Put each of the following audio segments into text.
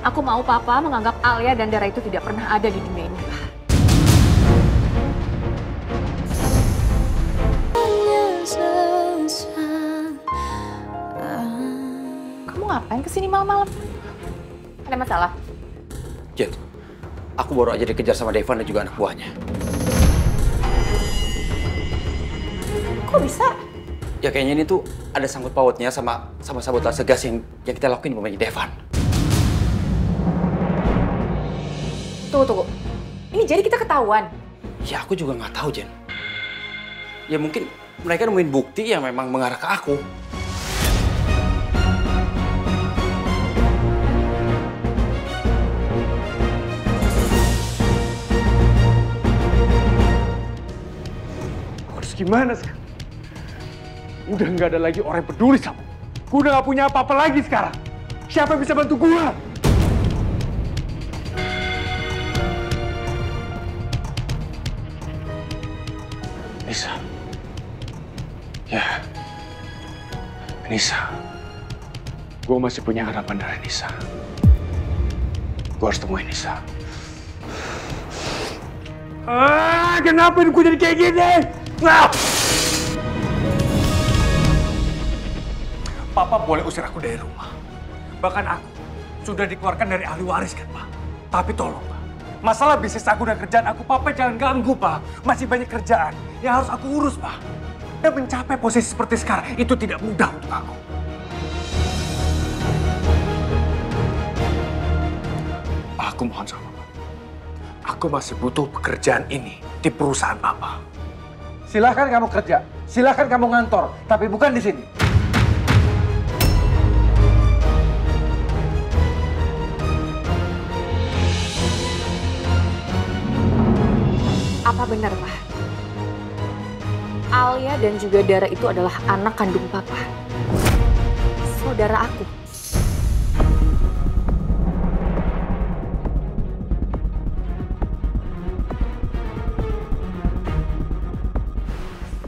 Aku mau Papa menganggap Alia dan Dara itu tidak pernah ada di dunia ini. Kamu ngapain kesini malam-malam? Ada masalah? Jen, aku baru aja dikejar sama Devan dan juga anak buahnya. Kok bisa? Ya kayaknya ini tuh ada sangkut pautnya sama sabotase gas yang kita lakuin di rumahnya Devan. Tunggu. Ini jadi kita ketahuan? Ya aku juga nggak tahu, Jen. Ya mungkin mereka nemuin bukti yang memang mengarah ke aku. Harus gimana sekarang? Udah nggak ada lagi orang yang peduli sama gue. Udah nggak punya apa-apa lagi sekarang. Siapa yang bisa bantu gue? Nisa. Ya. Nisa. Gue masih punya harapan dari Nisa. Gue harus temuin Nisa. Kenapa hidup gue jadi kayak gini? Papa boleh usir aku dari rumah. Bahkan aku sudah dikeluarkan dari ahli waris kan, Pak. Tapi tolong, Pak. Masalah bisnis aku dan kerjaan aku, Papa jangan ganggu, Pak. Masih banyak kerjaan yang harus aku urus, Pak. Dan mencapai posisi seperti sekarang, itu tidak mudah untuk aku. Aku mohon sama Papa. Aku masih butuh pekerjaan ini di perusahaan Papa. Silahkan kamu kerja, silahkan kamu ngantor, tapi bukan di sini. Apa benar, Pak? Alia dan juga Dara itu adalah anak kandung Papa. Saudara aku.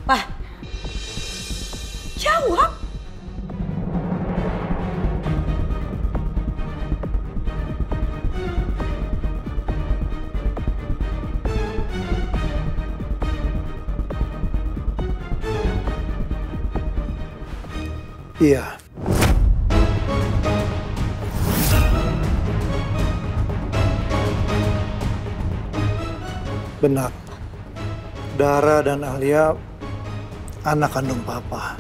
Pak, jawab. Iya. Benar. Dara dan Alia anak kandung Papa.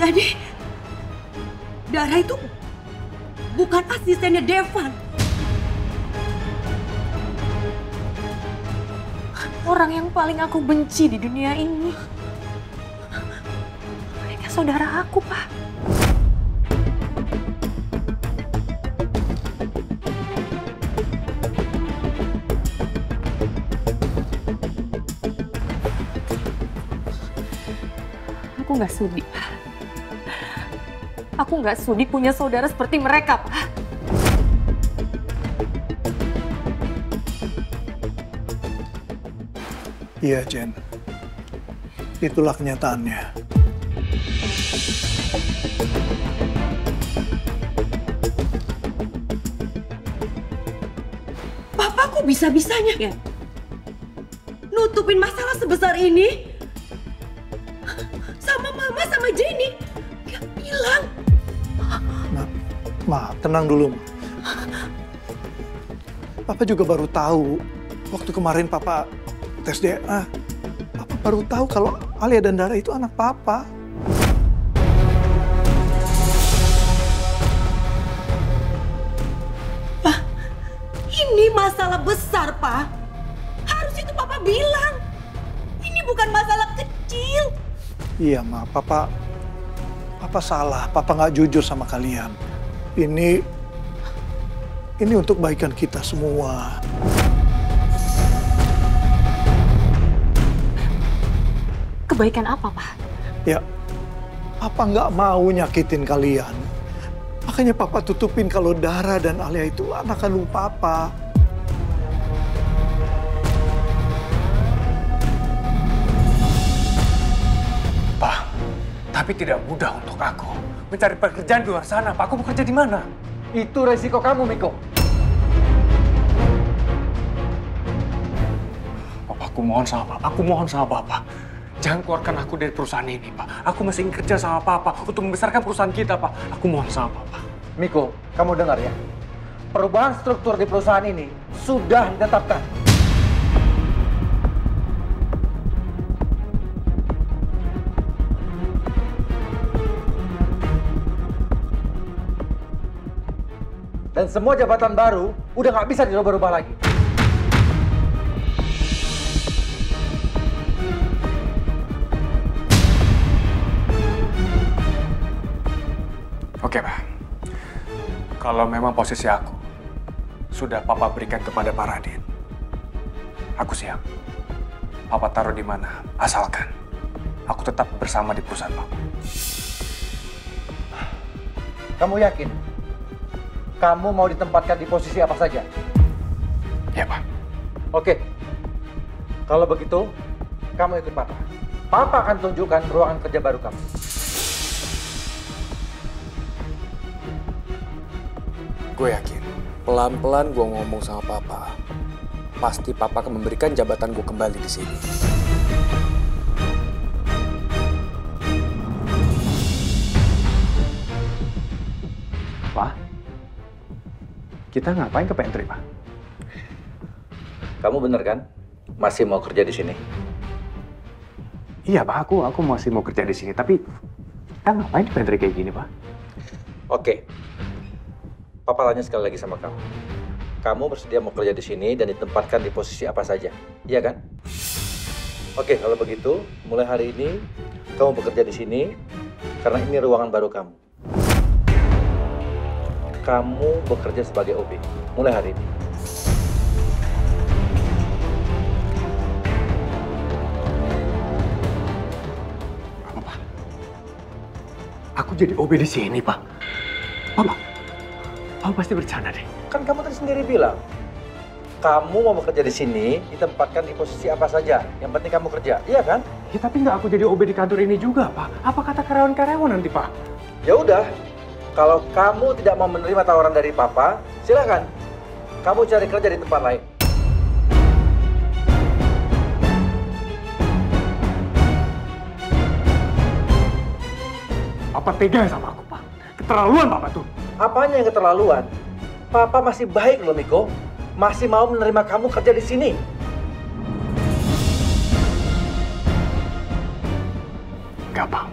Jadi, Dara itu bukan asistennya Devan. Orang yang paling aku benci di dunia ini. Mereka saudara aku, Pak. Aku nggak sudi, Pak. Aku nggak sudi punya saudara seperti mereka, Pak. Iya, Jen. Itulah kenyataannya. Papa kok bisa-bisanya ya? Nutupin masalah sebesar ini? Sama Mama, sama Jenny. Gak bilang. Ma, tenang dulu, Ma. Papa juga baru tahu waktu kemarin Papa tes DNA. Papa baru tahu kalau Alia dan Dara itu anak Papa. masalah besar, Pak. Harus itu Papa bilang. Ini bukan masalah kecil. Iya, Ma. Papa salah. Papa nggak jujur sama kalian. Ini untuk kebaikan kita semua. Kebaikan apa, Pak? Ya, Papa nggak mau nyakitin kalian. Makanya Papa tutupin kalau Dara dan Alia itu anak kandung Papa. Pak, tapi tidak mudah untuk aku mencari pekerjaan di luar sana. Pak, aku bekerja di mana? Itu resiko kamu, Miko. Papa, aku mohon sama Papa. Aku mohon sama Papa. Jangan keluarkan aku dari perusahaan ini, Pak. Aku masih ingin kerja sama Papa untuk membesarkan perusahaan kita, Pak. Aku mohon sama Papa. Miko, kamu dengar ya. Perubahan struktur di perusahaan ini sudah ditetapkan. Dan semua jabatan baru udah nggak bisa dirubah-rubah lagi. Oke, Pak. Kalau memang posisi aku sudah Papa berikan kepada Pak Radit, aku siap. Papa taruh di mana, asalkan aku tetap bersama di perusahaan Papa. Kamu yakin? Kamu mau ditempatkan di posisi apa saja? Ya, Pak. Oke. Kalau begitu, kamu ikut Papa. Papa akan tunjukkan ruangan kerja baru kamu. Gue yakin, pelan-pelan gue ngomong sama Papa, pasti Papa akan memberikan jabatan gue kembali di sini. Pak, kita ngapain ke pantry, Pak? Kamu bener kan? Masih mau kerja di sini? Iya, Pak. Aku masih mau kerja di sini, tapi kita ngapain di pantry kayak gini, Pak? Oke. Papa tanya sekali lagi sama kamu. Kamu bersedia mau kerja di sini dan ditempatkan di posisi apa saja, iya kan? Oke, kalau begitu, mulai hari ini kamu bekerja di sini karena ini ruangan baru kamu. Kamu bekerja sebagai OB mulai hari ini. Apa? Aku jadi OB di sini, Pak. Papa pasti bercanda deh. Kan kamu tadi sendiri bilang, kamu mau bekerja di sini, ditempatkan di posisi apa saja. Yang penting kamu kerja, iya kan? Ya, tapi nggak aku jadi OB di kantor ini juga, Pak. Apa kata karyawan-karyawan nanti, Pak? Ya udah, kalau kamu tidak mau menerima tawaran dari Papa, silakan. Kamu cari kerja di tempat lain. Papa tega sama aku, Pak. Keterlaluan Papa tuh. Apanya yang keterlaluan? Papa masih baik loh, Miko. Masih mau menerima kamu kerja di sini. Gak, Pak.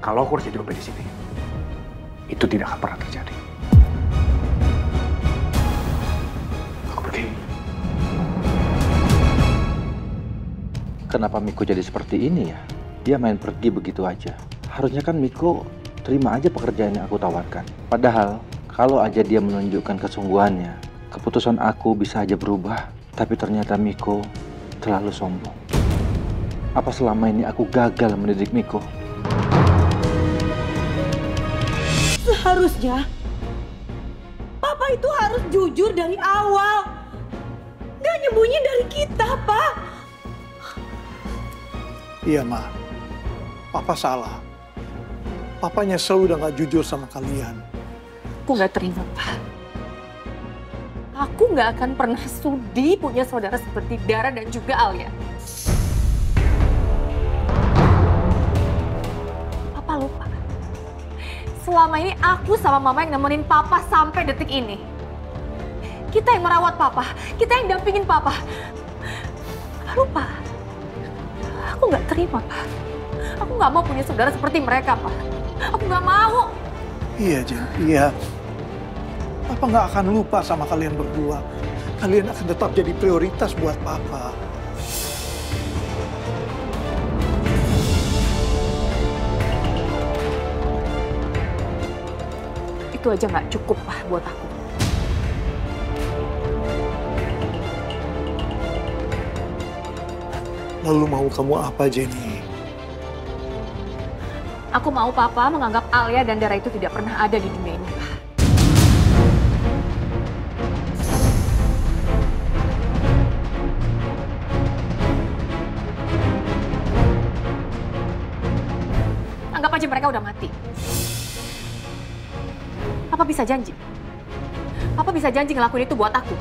Kalau aku harus jadi OB di sini, itu tidak akan pernah terjadi. Aku pergi. Kenapa Miko jadi seperti ini ya? Dia main pergi begitu aja. Harusnya kan Miko terima aja pekerjaan yang aku tawarkan. Padahal, kalau aja dia menunjukkan kesungguhannya, keputusan aku bisa aja berubah. Tapi ternyata Miko terlalu sombong. Apa selama ini aku gagal mendidik Miko? Seharusnya Papa itu harus jujur dari awal. Gak nyembunyi dari kita, Pak. Iya, Ma. Papa salah. Papa nyesel udah gak jujur sama kalian. Aku nggak terima, Pak. Aku nggak akan pernah sudi punya saudara seperti Dara dan juga Alia. Papa lupa. Selama ini aku sama Mama yang nemenin Papa sampai detik ini. Kita yang merawat Papa, kita yang dampingin Papa. Papa lupa. Aku nggak terima, Pak. Aku nggak mau punya saudara seperti mereka, Pak. Aku nggak mau. Iya, Jen. Iya. Papa nggak akan lupa sama kalian berdua. kalian akan tetap jadi prioritas buat Papa. Itu aja nggak cukup, Pak, buat aku. Lalu mau kamu apa, Jenny? Aku mau Papa menganggap Alia dan Dara itu tidak pernah ada di dunia ini, Pak. Anggap aja mereka udah mati. Papa bisa janji. Papa bisa janji ngelakuin itu buat aku.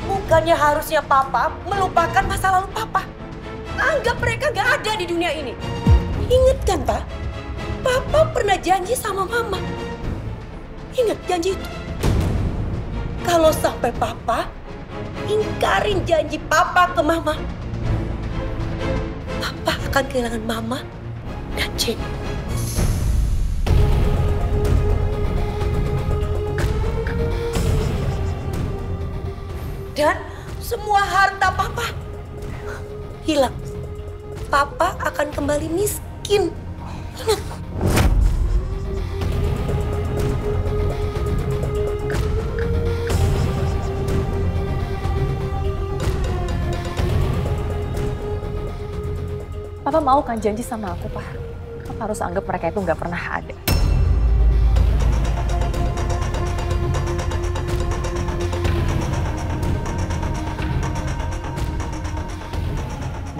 Bukannya harusnya Papa melupakan masa lalu Papa. Anggap mereka gak ada di dunia ini. Ingat kan, Pak? Papa pernah janji sama Mama. Ingat janji itu. Kalau sampai Papa ingkarin janji Papa ke Mama, Papa akan kehilangan Mama dan Jenny. Dan semua harta Papa hilang. Papa akan kembali miskin. Ingat. Papa mau kan janji sama aku, Pak? Papa harus anggap mereka itu nggak pernah ada.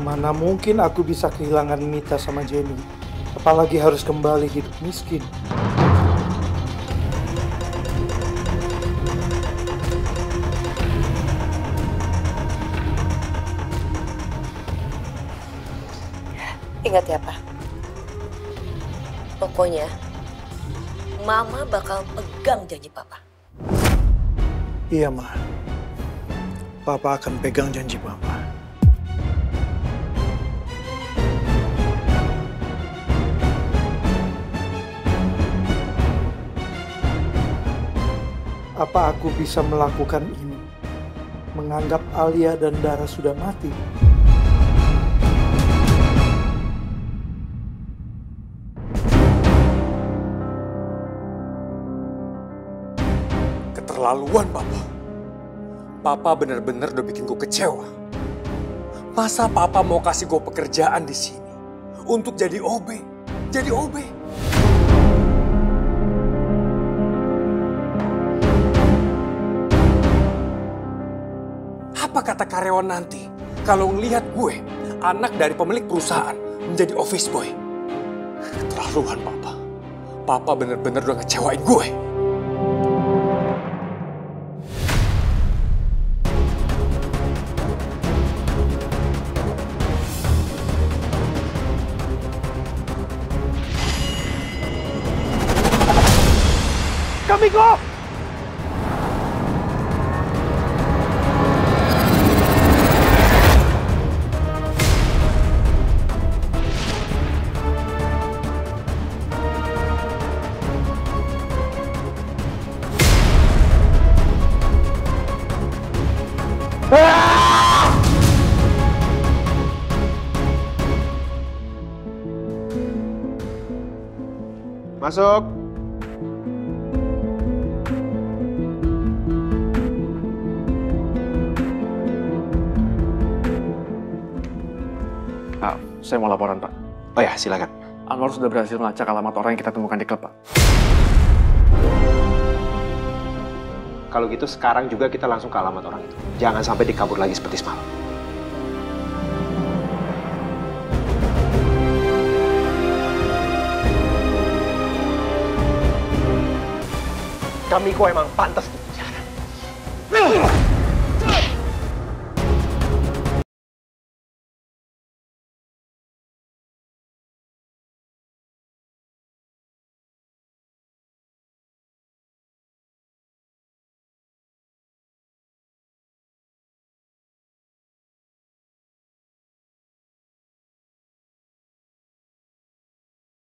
Mana mungkin aku bisa kehilangan Mita sama Jenny. Apalagi harus kembali hidup miskin. Ingat ya, Pak. Pokoknya Mama bakal pegang janji Papa. Iya, Ma. Papa akan pegang janji Papa. Apa aku bisa melakukan ini? Menganggap Alia dan Dara sudah mati? Keterlaluan, Papa. Papa benar-benar udah bikin gue kecewa. Masa Papa mau kasih gue pekerjaan di sini untuk jadi OB? Jadi OB? Apa kata karyawan nanti kalau ngelihat gue, anak dari pemilik perusahaan, menjadi office boy? Keterlaluan, Papa. Papa benar-benar udah ngecewain gue. Kami go! Masuk. Saya mau laporan, Pak. Oh ya, silakan. Anwar sudah berhasil melacak alamat orang yang kita temukan di klub, Pak. Kalau gitu sekarang juga kita langsung ke alamat orang itu. Jangan sampai dikabur lagi seperti semalam. Kamiko emang pantas di penjara.